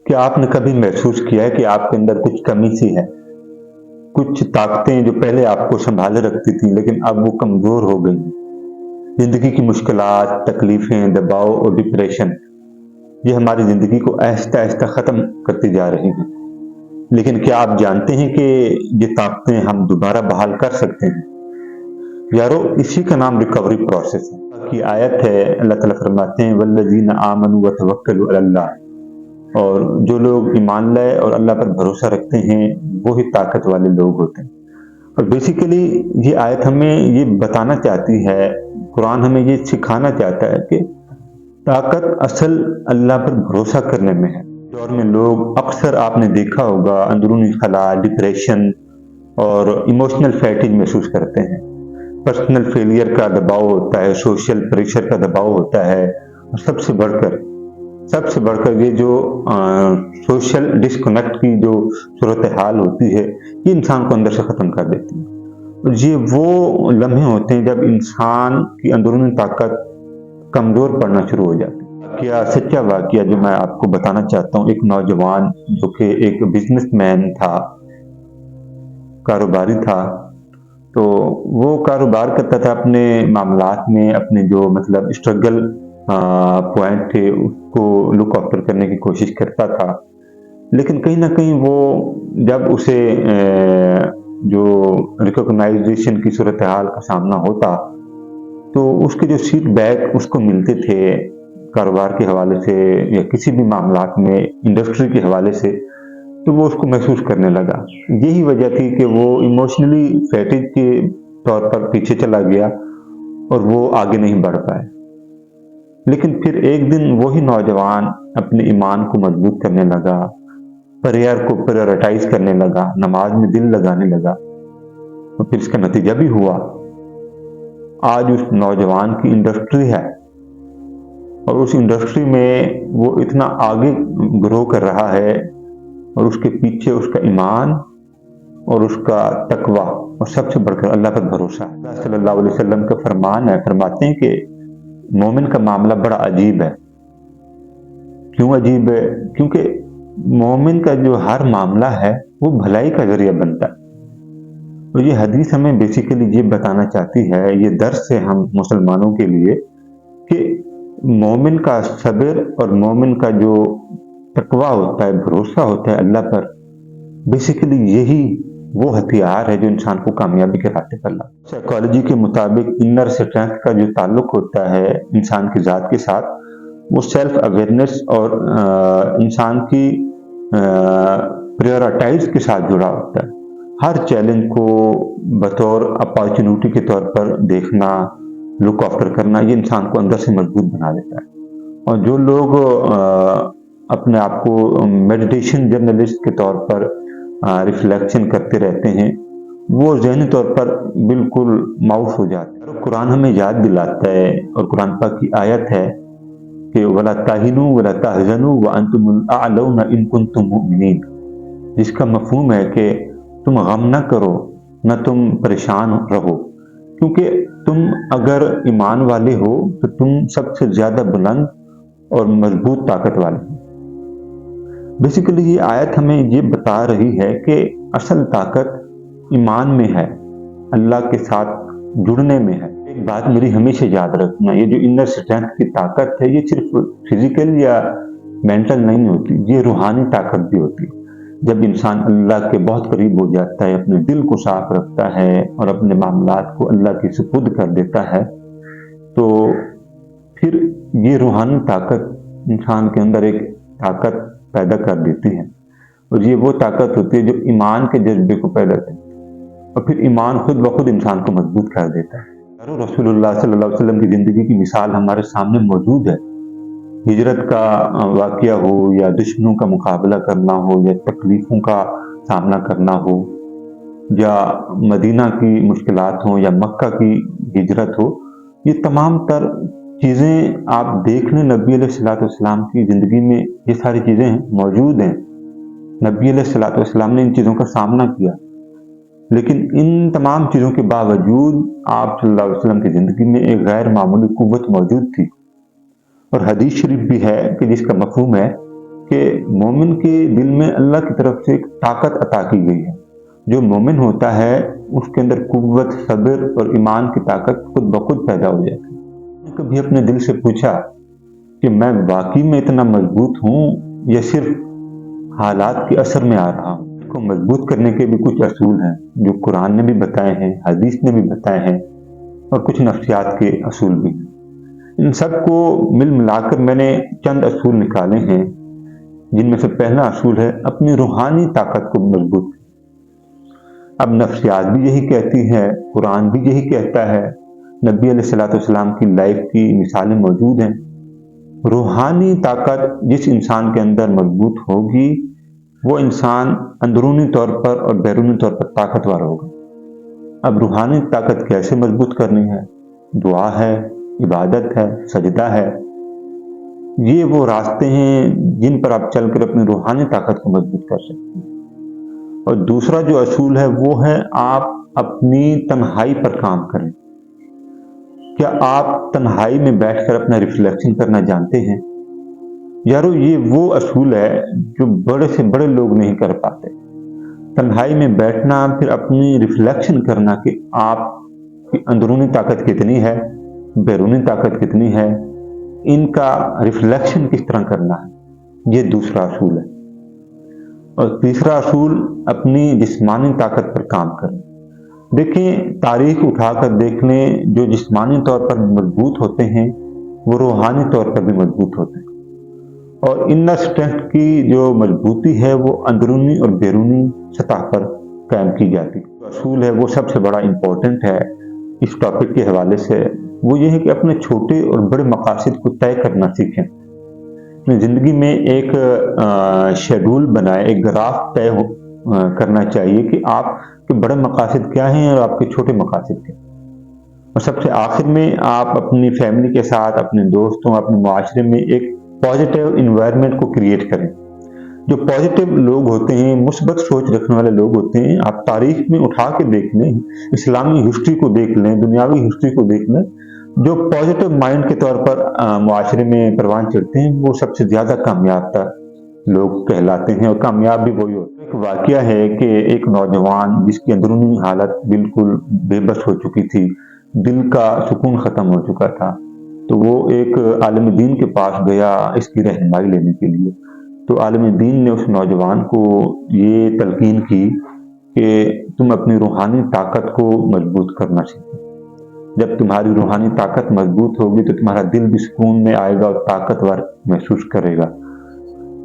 क्या आपने कभी महसूस किया है कि आपके अंदर कुछ कमी सी है? कुछ ताकतें जो पहले आपको सँभाले रखती थीं, लेकिन अब वो कमज़ोर हो गई हैं। ज़िंदगी की मुश्किलात, तकलीफ़ें, दबाव और डिप्रेशन, ये हमारी ज़िंदगी को आहिस्ता-आहिस्ता ख़त्म करती जा रही हैं। लेकिन क्या आप जानते हैं कि ये ताकतें हम दोबारा बहाल कर सकते हैं? यारो, इसी का नाम रिकवरी प्रोसेस है। की आयत है, अल्लाह ताला फरमाते हैं, वल्लज़ीना आमनू व तवक्कलू अलल्लाह। और जो लोग ईमान लाए और अल्लाह पर भरोसा रखते हैं, वो ही ताकत वाले लोग होते हैं। और बेसिकली ये आयत हमें ये बताना चाहती है, कुरान हमें ये सिखाना चाहता है कि ताकत असल अल्लाह पर भरोसा करने में है। दौर में लोग अक्सर आपने देखा होगा अंदरूनी खला, डिप्रेशन और इमोशनल फैटिग महसूस करते हैं। पर्सनल फेलियर का दबाव होता है, सोशल प्रेशर का दबाव होता है, और सबसे बढ़कर ये जो सोशल डिस्कनेक्ट की जो सूरत हाल होती है, ये इंसान को अंदर से ख़त्म कर देती है। और ये वो लम्हे होते हैं जब इंसान की अंदरूनी ताकत कमज़ोर पड़ना शुरू हो जाती है। क्या सच्चा वाक़या जो मैं आपको बताना चाहता हूँ, एक नौजवान जो कि एक बिज़नेसमैन था, कारोबारी था। तो वो कारोबार करता था, अपने मामलात में अपने जो मतलब स्ट्रगल पॉइंट थे उसको लुक आफ्टर करने की कोशिश करता था। लेकिन कहीं न कहीं वो जब उसे जो रिकॉग्नाइज़ेशन की सूरत-ए-हाल का सामना होता, तो उसके जो फीडबैक उसको मिलते थे कारोबार के हवाले से या किसी भी मामलात में इंडस्ट्री के हवाले से, तो वो उसको महसूस करने लगा। यही वजह थी कि वो इमोशनली फैटिग के तौर पर पीछे चला गया और वो आगे नहीं बढ़ पाया। लेकिन फिर एक दिन वही नौजवान अपने ईमान को मजबूत करने लगा, प्रेयर को प्रायोरिटाइज़ करने लगा, नमाज में दिल लगाने लगा, और फिर इसका नतीजा भी हुआ। आज उस नौजवान की इंडस्ट्री है और उस इंडस्ट्री में वो इतना आगे ग्रो कर रहा है, और उसके पीछे उसका ईमान और उसका तकवा और सबसे बढ़कर अल्लाह पर भरोसा है। सल्लल्लाहु अलैहि वसल्लम का फरमान है, फरमाते हैं कि मोमिन का मामला बड़ा अजीब है। क्यों अजीब है? क्योंकि मोमिन का जो हर मामला है वो भलाई का ज़रिया बनता है। तो ये हदीस हमें बेसिकली ये बताना चाहती है, ये दर्स है हम मुसलमानों के लिए, कि मोमिन का सब्र और मोमिन का जो तकवा होता है, भरोसा होता है अल्लाह पर, बेसिकली यही वो हथियार है जो इंसान को कामयाबी के रास्ते पर लाता है। साइकोलॉजी के मुताबिक इनर स्ट्रेंथ का जो ताल्लुक होता है इंसान की ज़ात के साथ, वो सेल्फ अवेयरनेस और इंसान की प्रायोरिटाइज के साथ जुड़ा होता है। हर चैलेंज को बतौर अपॉर्चुनिटी के तौर पर देखना, लुक आफ्टर करना, ये इंसान को अंदर से मजबूत बना देता है। और जो लोग अपने आप को मेडिटेशन जर्नलिस्ट के तौर पर रिफ्लेक्शन करते रहते हैं, वो ज़हनी तौर पर बिल्कुल मायूस हो जाते हैं। कुरान हमें याद दिलाता है, और कुरान पाक की आयत है कि वला ताहिनू वला तहज़नू व अंतुमुल अअलौना इन कुंतुम मुमिनीन, जिसका मफ़हूम है कि तुम गम न करो, न तुम परेशान रहो, क्योंकि तुम अगर ईमान वाले हो तो तुम सबसे ज़्यादा बुलंद और मजबूत ताकत वाले हो। बेसिकली ये आयत हमें ये बता रही है कि असल ताकत ईमान में है, अल्लाह के साथ जुड़ने में है। एक बात मेरी हमेशा याद रखना, ये जो इनर स्ट्रेंथ की ताकत है, ये सिर्फ फिजिकल या मेंटल नहीं होती, ये रूहानी ताकत भी होती है। जब इंसान अल्लाह के बहुत करीब हो जाता है, अपने दिल को साफ रखता है और अपने मामलात को अल्लाह के सुपुर्द कर देता है, तो फिर ये रूहानी ताकत इंसान के अंदर एक ताकत पैदा कर देती है, और ये वो ताकत होती है जो ईमान के जज्बे को पैदा करती है, और फिर ईमान खुद ब खुद इंसान को मजबूत कर देता है। रसूलुल्लाह सल्लल्लाहु अलैहि वसल्लम की ज़िंदगी की मिसाल हमारे सामने मौजूद है। हिजरत का वाक़या हो, या दुश्मनों का मुकाबला करना हो, या तकलीफ़ों का सामना करना हो, या मदीना की मुश्किलात हों, या मक्का की हिजरत हो, ये तमाम तर चीज़ें आप देख लें, नबी अलैहिस्सलाम की ज़िंदगी में ये सारी चीज़ें मौजूद हैं। नबी अलैहिस्सलाम ने इन चीज़ों का सामना किया, लेकिन इन तमाम चीज़ों के बावजूद आप सल्लल्लाहु अलैहि वसल्लम की ज़िंदगी में एक गैर मामूली क़ुव्वत मौजूद थी। और हदीस शरीफ भी है कि जिसका मफ़हूम है کہ مومن کے دل میں اللہ کی طرف سے ایک طاقت عطا کی گئی ہے. جو مومن ہوتا ہے اس کے اندر قوت، صبر اور ایمان کی طاقت خود بخود پیدا ہو جاتی ہے. میں نے کبھی اپنے دل سے پوچھا کہ میں واقعی میں اتنا مضبوط ہوں یا صرف حالات کے اثر میں آ رہا ہوں. اس کو مضبوط کرنے کے بھی کچھ اصول ہیں جو قرآن نے بھی بتائے ہیں، حدیث نے بھی بتائے ہیں، اور کچھ نفسیات کے اصول بھی ہیں. ان سب کو مل ملا کر میں نے چند اصول نکالے ہیں، جن میں سے پہلا اصول ہے اپنی روحانی طاقت کو مضبوط کریں. اب نفسیات بھی یہی کہتی ہے، قرآن بھی یہی کہتا ہے، نبی علیہ الصلوۃ والسلام کی لائف کی مثالیں موجود ہیں. روحانی طاقت جس انسان کے اندر مضبوط ہوگی وہ انسان اندرونی طور پر اور بیرونی طور پر طاقتور ہوگا. اب روحانی طاقت کیسے مضبوط کرنی ہے؟ دعا ہے، عبادت ہے، سجدہ ہے. یہ وہ راستے ہیں جن پر آپ چل کر اپنی روحانی طاقت کو مضبوط کر سکتے ہیں. اور دوسرا جو اصول ہے وہ ہے آپ اپنی تنہائی پر کام کریں. کیا آپ تنہائی میں بیٹھ کر اپنا ریفلیکشن کرنا جانتے ہیں؟ یارو یہ وہ اصول ہے جو بڑے سے بڑے لوگ نہیں کر پاتے. تنہائی میں بیٹھنا، پھر اپنی ریفلیکشن کرنا کہ آپ کی اندرونی طاقت کتنی ہے، بیرونی طاقت کتنی ہے، ان کا ریفلیکشن کس طرح کرنا ہے، یہ دوسرا اصول ہے. اور تیسرا اصول اپنی جسمانی طاقت پر کام کریں. دیکھیں، تاریخ اٹھا کر دیکھ لیں، جو جسمانی طور پر مضبوط ہوتے ہیں وہ روحانی طور پر بھی مضبوط ہوتے ہیں. اور انر اسٹرینتھ کی جو مضبوطی ہے وہ اندرونی اور بیرونی سطح پر قائم کی جاتی ہے. اصول ہے وہ سب سے بڑا امپورٹنٹ ہے اس ٹاپک کے حوالے سے، وہ یہ ہے کہ اپنے چھوٹے اور بڑے مقاصد کو طے کرنا سیکھیں. اپنی زندگی میں ایک شیڈول بنائے، ایک گراف طے کرنا چاہیے کہ آپ کے بڑے مقاصد کیا ہیں اور آپ کے چھوٹے مقاصد کیا ہیں. اور سب سے آخر میں آپ اپنی فیملی کے ساتھ، اپنے دوستوں، اپنے معاشرے میں ایک پازیٹیو انوائرمنٹ کو کریٹ کریں. جو پازیٹیو لوگ ہوتے ہیں، مثبت سوچ رکھنے والے لوگ ہوتے ہیں، آپ تاریخ میں اٹھا کے دیکھ لیں، اسلامی ہسٹری کو دیکھ لیں، دنیاوی ہسٹری کو دیکھ لیں، جو پازیٹیو مائنڈ کے طور پر معاشرے میں پروان چڑھتے ہیں وہ سب سے زیادہ کامیاب لوگ کہلاتے ہیں، اور کامیاب بھی وہی ہوتے ہیں. ایک واقعہ ہے کہ ایک نوجوان جس کی اندرونی حالت بالکل بے بس ہو چکی تھی، دل کا سکون ختم ہو چکا تھا، تو وہ ایک عالم دین کے پاس گیا اس کی رہنمائی لینے کے لیے. تو عالم دین نے اس نوجوان کو یہ تلقین کی کہ تم اپنی روحانی طاقت کو مضبوط کرنا سیکھو. جب تمہاری روحانی طاقت مضبوط ہوگی تو تمہارا دل بھی سکون میں آئے گا اور طاقتور محسوس کرے گا.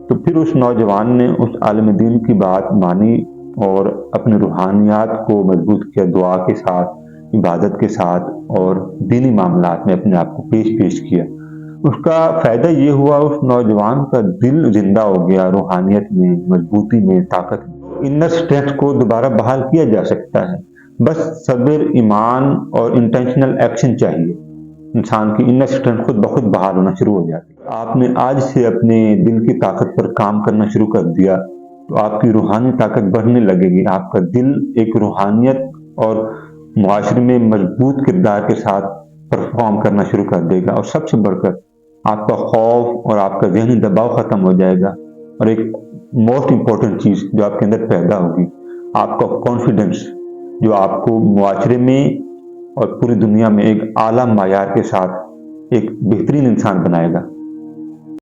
تو پھر اس نوجوان نے اس عالم دین کی بات مانی اور اپنی روحانیات کو مضبوط کیا، دعا کے ساتھ، عبادت کے ساتھ اور دینی معاملات میں اپنے آپ کو پیش کیا. اس کا فائدہ یہ ہوا اس نوجوان کا دل زندہ ہو گیا، روحانیت میں، مضبوطی میں، طاقت میں. انر اسٹرینتھ کو دوبارہ بحال کیا جا سکتا ہے، بس صبر، ایمان اور انٹینشنل ایکشن چاہیے. انسان کی انر اسٹرینتھ خود بخود بحال ہونا شروع ہو جاتی ہے. آپ نے آج سے اپنے دل کی طاقت پر کام کرنا شروع کر دیا تو آپ کی روحانی طاقت بڑھنے لگے گی. آپ کا دل ایک روحانیت اور معاشرے میں مضبوط کردار کے ساتھ پرفارم کرنا شروع کر دے گا. اور سب سے بڑھ کر آپ کا خوف اور آپ کا ذہنی دباؤ ختم ہو جائے گا. اور ایک موسٹ امپورٹنٹ چیز جو آپ کے اندر پیدا ہوگی، آپ کا کانفیڈنس، جو آپ کو معاشرے میں اور پوری دنیا میں ایک اعلیٰ معیار کے ساتھ ایک بہترین انسان بنائے گا.